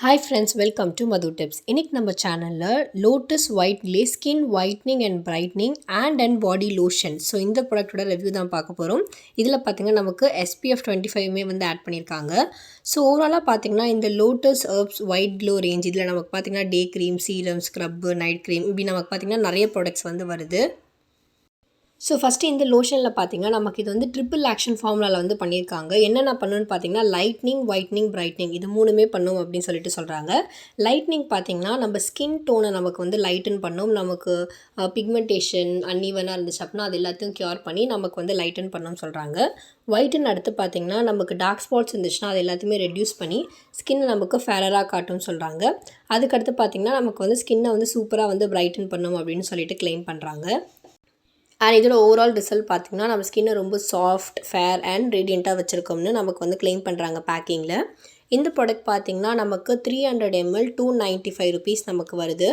Hi friends, welcome to Madhu tips. இன்றைக்கி நம்ம சேனலில் lotus white clay skin whitening and brightening and body lotion. So இந்த ப்ராடக்ட்டோட review தான் பார்க்க போகிறோம். இதில் பார்த்திங்கன்னா நமக்கு SPF 25 வந்து ஆட் பண்ணியிருக்காங்க. ஸோ ஓவராலாக பார்த்திங்கன்னா இந்த Lotus Herbs White Glow range இதில் நமக்கு பார்த்திங்கன்னா day cream, serum, scrub, night cream இப்படி நமக்கு பார்த்திங்கன்னா நிறைய ப்ராடக்ட்ஸ் வந்து வருது. ஸோ ஃபஸ்ட்டு இந்த லோஷனில் பார்த்திங்கன்னா நமக்கு இது வந்து ட்ரிபிள் ஆக்ஷன் ஃபார்முலாவில் வந்து பண்ணியிருக்காங்க. என்னென்ன பண்ணுன்னு பார்த்திங்கன்னா லைட்னிங், ஒயிட்னிங், பிரைட்னிங் இது மூணுமே பண்ணும் அப்படின்னு சொல்கிறாங்க. லைட்னிங் பார்த்திங்கன்னா நம்ம ஸ்கின் டோனை நமக்கு வந்து லைட்டன் பண்ணும். நமக்கு பிக்மெண்டேஷன் அன்ஈவனாக இருந்துச்சு அப்படின்னா அது எல்லாத்தையும் க்யூர் பண்ணி நமக்கு வந்து லைட்டன் பண்ணணும்னு சொல்கிறாங்க. ஒயிட்டுன்னு அடுத்து பார்த்திங்கன்னா நமக்கு டார்க் ஸ்பாட்ஸ் இருந்துச்சுன்னா அது எல்லாத்தையுமே ரெடியூஸ் பண்ணி ஸ்கின்னை நமக்கு ஃபேரராக காட்டும்னு சொல்கிறாங்க. அதுக்கடுத்து பார்த்திங்கன்னா நமக்கு வந்து ஸ்கின்னை வந்து சூப்பராக வந்து பிரைட்டன் பண்ணும் அப்படின்னு சொல்லிட்டு கிளைம் பண்ணுறாங்க. அண்ட் இதோட ஓவரால் ரிசல்ட் பார்த்திங்கன்னா நம்ம ஸ்கின்னை ரொம்ப சாஃப்ட், ஃபேர் அண்ட் ரேடியண்ட்டாக வச்சுருக்கோம்னு நமக்கு வந்து கிளைம் பண்ணுறாங்க பேக்கிங்கில். இந்த ப்ராடக்ட் பார்த்திங்கன்னா நமக்கு 300 ml ₹295 நமக்கு வருது.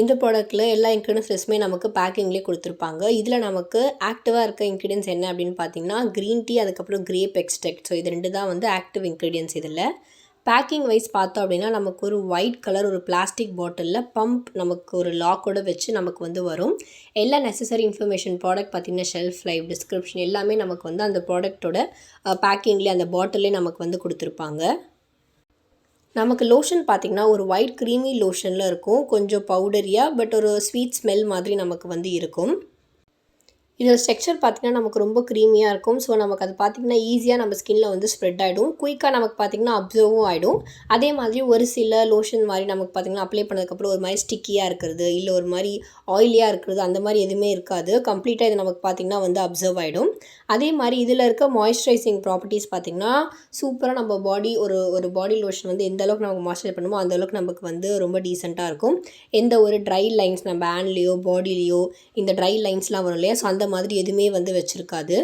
இந்த ப்ராடக்ட்டில் எல்லா இன்க்ரீடியன்ஸுமே நமக்கு பேக்கிங்லேயே கொடுத்துருப்பாங்க. இதில் நமக்கு ஆக்டிவாக இருக்க இன்க்ரீடியன்ஸ் என்ன அப்படின்னு பார்த்திங்கன்னா க்ரீன் டீ, அதுக்கப்புறம் கிரேப் எக்ஸ்ட்ராக்ட். ஸோ இது ரெண்டு தான் வந்து ஆக்டிவ் இன்க்ரீடியன்ஸ். இதில் பேக்கிங் வைஸ் பார்த்தோம் அப்படின்னா நமக்கு ஒரு ஒயிட் கலர் ஒரு பிளாஸ்டிக் பாட்டிலில் பம்ப் நமக்கு ஒரு லாக்கோடு வச்சு நமக்கு வந்து வரும். எல்லா நெசசரி இன்ஃபர்மேஷன் ப்ராடக்ட் பார்த்திங்கன்னா ஷெல்ஃப் லைஃப், டிஸ்கிரிப்ஷன் எல்லாமே நமக்கு வந்து அந்த ப்ராடக்ட்டோட பேக்கிங்லேயே அந்த பாட்டிலே நமக்கு வந்து கொடுத்துருப்பாங்க. நமக்கு லோஷன் பார்த்திங்கன்னா ஒரு ஒயிட் க்ரீமி லோஷனில் இருக்கும், கொஞ்சம் பவுடரியாக பட் ஒரு ஸ்வீட் ஸ்மெல் மாதிரி நமக்கு வந்து இருக்கும். இதோட ஸ்ட்ரக்சர் பார்த்திங்கன்னா நமக்கு ரொம்ப க்ரீமியாக இருக்கும். ஸோ நமக்கு அது பார்த்திங்கன்னா ஈஸியாக நம்ம ஸ்கின்னில் வந்து ஸ்ப்ரெட் ஆகிடும், குயிக்காக நமக்கு பார்த்திங்கன்னா அப்சர்வும் ஆகிடும். அதே மாதிரி ஒரு சில லோஷன் மாதிரி நமக்கு பார்த்திங்கன்னா அப்ளை பண்ணதுக்கப்புறம் ஒரு மாதிரி ஸ்டிக்கியாக இருக்கிறது, இல்லை ஒரு மாதிரி ஆயிலியாக இருக்கிறது அந்த மாதிரி எதுவுமே இருக்காது. கம்ப்ளீட்டாக இது நமக்கு பார்த்திங்கன்னா வந்து அப்சர்வ் ஆகிடும். அதே மாதிரி இதில் இருக்க மாய்ஸ்சரைசிங் ப்ராப்பர்ட்டிஸ் பார்த்திங்கன்னா சூப்பராக நம்ம பாடி ஒரு பாடி லோஷன் வந்து எந்த அளவுக்கு நமக்கு மாய்ஸ்சரைஸ் பண்ணுமோ அந்தளவுக்கு நமக்கு வந்து ரொம்ப டீசெண்டாக இருக்கும். எந்த ஒரு ட்ரை லைன்ஸ் நம்ம ஹேண்ட்லேயோ பாடிலேயோ இந்த ட்ரை லைன்ஸ்லாம் வரும் இல்லையா, ஸோ அந்த மாதிரி எதுவுமே வந்து வச்சுருக்காது.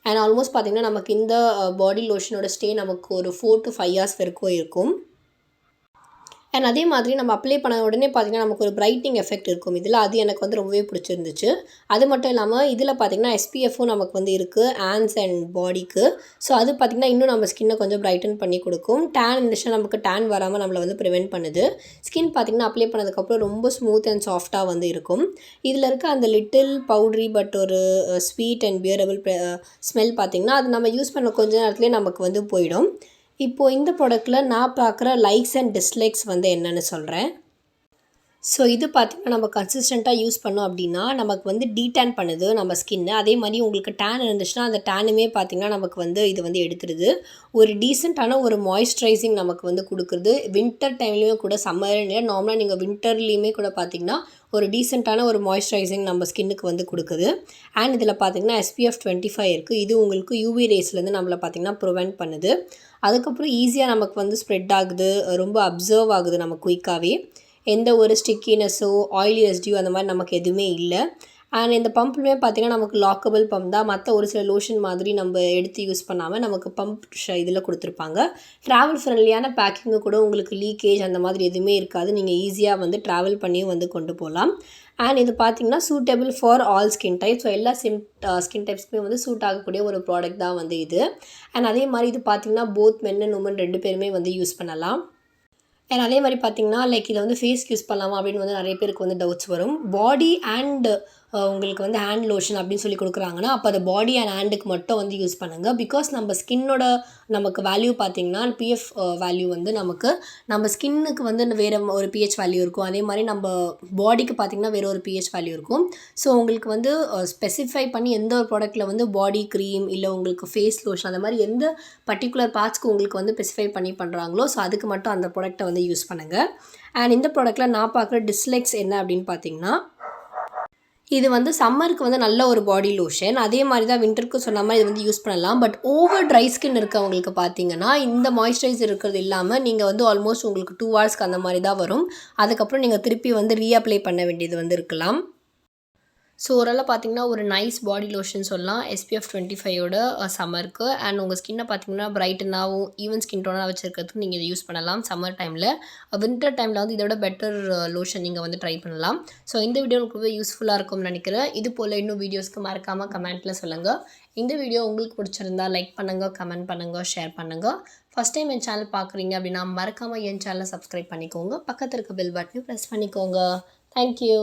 அண்ட் ஆல்மோஸ்ட் பார்த்திங்கன்னா நமக்கு இந்த பாடி லோஷனோட ஸ்டே நமக்கு ஒரு 4 to 5 hours வரைக்கும் இருக்கும். அண்ட் அதே மாதிரி நம்ம அப்ளை பண்ண உடனே பார்த்திங்கன்னா நமக்கு ஒரு பிரைட்னிங் எஃபெக்ட் இருக்கும் இதில். அது எனக்கு வந்து ரொம்பவே பிடிச்சிருந்துச்சு. அது மட்டும் இல்லாமல் இதில் பார்த்திங்கன்னா SPFும் நமக்கு வந்து இருக்குது ஹேண்ட்ஸ் அண்ட் பாடிக்கு. ஸோ அது பார்த்திங்கன்னா இன்னும் நம்ம ஸ்கின்னை கொஞ்சம் பிரைட்டன் பண்ணி கொடுக்கும். டேன் இருந்துச்சுன்னா நமக்கு டேன் வராமல் நம்மளை வந்து ப்ரிவென்ட் பண்ணுது. ஸ்கின் பார்த்திங்கன்னா அப்ளை பண்ணதுக்கப்புறம் ரொம்ப ஸ்மூத் அண்ட் சாஃப்டாக வந்து இருக்கும். இதில் இருக்க அந்த லிட்டில் பவுட்ரி பட் ஒரு ஸ்வீட் அண்ட் பியரபிள் ஸ்மெல் பார்த்திங்கன்னா அது நம்ம யூஸ் பண்ண கொஞ்ச நேரத்துலேயே நமக்கு வந்து போயிடும். இப்போது இந்த ப்ராடக்ட்டில் நான் பார்க்குற லைக்ஸ் அண்ட் டிஸ்லைக்ஸ் வந்து என்னென்னு சொல்கிறேன். ஸோ இது பார்த்திங்கன்னா நம்ம கன்சிஸ்டண்ட்டாக யூஸ் பண்ணோம் அப்படின்னா நமக்கு வந்து டீடேன் பண்ணுது நம்ம ஸ்கின்னு. அதே மாதிரி உங்களுக்கு டேன் இருந்துச்சுன்னா அந்த டேனுமே பார்த்திங்கன்னா நமக்கு வந்து இது வந்து எடுத்துருது. ஒரு டீசெண்டான ஒரு மாய்ஸ்சரைசிங் நமக்கு வந்து கொடுக்குறது. வின்டர் டைம்லேயும் கூட, சம்மர் நார்மலாக நீங்கள் வின்டர்லேயுமே கூட பார்த்திங்கன்னா ஒரு டீசெண்டான ஒரு மாய்ஸ்சரைசிங் நம்ம ஸ்கின்னுக்கு வந்து கொடுக்குது. அண்ட் இதில் பார்த்திங்கன்னா SPF 25 இருக்குது. இது உங்களுக்கு UV ரேஸ்லேருந்து நம்மளை பார்த்திங்கன்னா ப்ரிவென்ட் பண்ணுது. அதுக்கப்புறம் ஈஸியாக நமக்கு வந்து ஸ்ப்ரெட் ஆகுது, ரொம்ப அப்சர்வ் ஆகுது நம்ம குயிக்காகவே. எந்த ஒரு ஸ்டிக்கினஸோ ஆயிலி ரெசிடியூ அந்த மாதிரி நமக்கு எதுவுமே இல்லை. அண்ட் இந்த பம்புமே பார்த்திங்கன்னா நமக்கு லாக்கபிள் பம்ப் தான். மற்ற ஒரு சில லோஷன் மாதிரி நம்ம எடுத்து யூஸ் பண்ணாமல் நமக்கு பம்ப் இதில் கொடுத்துருப்பாங்க. ட்ராவல் ஃப்ரெண்ட்லியான பேக்கிங்கு கூட, உங்களுக்கு லீக்கேஜ் அந்த மாதிரி எதுவுமே இருக்காது. நீங்கள் ஈஸியாக வந்து ட்ராவல் பண்ணியும் வந்து கொண்டு போகலாம். அண்ட் இது பார்த்திங்கன்னா suitable for all skin type. So எல்லா ஸ்கின் டைப்ஸ்க்குமே வந்து சூட் ஆகக்கூடிய ஒரு ப்ராடக்ட் தான் வந்து இது. அண்ட் அதே மாதிரி இது பார்த்திங்கன்னா போத் மென் அண்ட் உமன் 2 பேருமே வந்து யூஸ் பண்ணலாம். அண்ட் அதே மாதிரி பார்த்திங்கன்னா இதை வந்து ஃபேஸ்க்கு யூஸ் பண்ணலாமா அப்படின்னு வந்து நிறைய பேருக்கு வந்து டவுட்ஸ் வரும். பாடி அண்ட் உங்களுக்கு வந்து ஹேண்ட் லோஷன் அப்படின்னு சொல்லி கொடுக்குறாங்கன்னா அப்போ அதை பாடி அண்ட் ஹேண்டுக்கு மட்டும் வந்து யூஸ் பண்ணுங்கள். பிகாஸ் நம்ம ஸ்கின்னோட நமக்கு வேல்யூ பார்த்திங்கன்னா PF வேல்யூ வந்து நமக்கு நம்ம ஸ்கின்னுக்கு வந்து வேறு ஒரு pH வேல்யூ இருக்கும். அதே மாதிரி நம்ம பாடிக்கு பார்த்திங்கன்னா வேறு ஒரு pH வேல்யூ இருக்கும். ஸோ உங்களுக்கு வந்து ஸ்பெசிஃபை பண்ணி எந்த ஒரு ப்ராடக்ட்டில் வந்து பாடி க்ரீம் இல்லை உங்களுக்கு ஃபேஸ் லோஷன் அந்த மாதிரி எந்த பர்டிகுலர் பார்ட்ஸ்க்கு உங்களுக்கு வந்து ஸ்பெசிஃபை பண்ணி பண்ணுறாங்களோ ஸோ அதுக்கு மட்டும் அந்த ப்ராடக்ட்டை வந்து யூஸ் பண்ணுங்கள். அண்ட் இந்த ப்ராடக்ட்டில் நான் பார்க்குற டிஸ்லைக்ஸ் என்ன அப்படின்னு பார்த்திங்கன்னா, இது வந்து சம்மருக்கு வந்து நல்ல ஒரு பாடி லோஷன். அதே மாதிரி தான் வின்டருக்கு சொன்ன மாதிரி இது வந்து யூஸ் பண்ணலாம். பட் ஓவர் ட்ரை ஸ்கின் இருக்கவங்களுக்கு பார்த்திங்கன்னா இந்த மாய்ஸ்சரைசர் இருக்கிறது இல்லாமல் நீங்கள் வந்து ஆல்மோஸ்ட் உங்களுக்கு 2 hours அந்த மாதிரி தான் வரும். அதுக்கப்புறம் நீங்கள் திருப்பி வந்து ரீஅப்ளை பண்ண வேண்டியது வந்து இருக்கலாம். ஸோ ஓரளவு பார்த்திங்கன்னா ஒரு நைஸ் பாடி லோஷன் சொல்லலாம் SPF 25ஓட சம்மருக்கு. அண்ட் உங்கள் ஸ்கின்னை பார்த்திங்கன்னா பிரைட்டனாகவும் ஈவன் ஸ்கின் டோனாக வச்சுருக்கிறதுக்கு நீங்கள் இதை யூஸ் பண்ணலாம் சம்மர் டைமில். வின்டர் டைமில் வந்து இதோட பெட்டர் லோஷன் நீங்கள் வந்து ட்ரை பண்ணலாம். ஸோ இந்த வீடியோ உங்களுக்கு யூஸ்ஃபுல்லாக இருக்கும்னு நினைக்கிறேன். இது போல் இன்னும் வீடியோஸ்க்கு மறக்காமல் கமெண்ட்டில் சொல்லுங்கள். இந்த வீடியோ உங்களுக்கு பிடிச்சிருந்தா லைக் பண்ணுங்கள், கமெண்ட் பண்ணுங்கள், ஷேர் பண்ணுங்கள். ஃபஸ்ட் டைம் என் சேனல் பார்க்குறீங்க அப்படின்னா மறக்காமல் என் சேனலை சப்ஸ்கிரைப் பண்ணிக்கோங்க. பக்கத்தில் இருக்க பெல் பட்டனை ப்ரெஸ் பண்ணிக்கோங்க. தேங்க்யூ.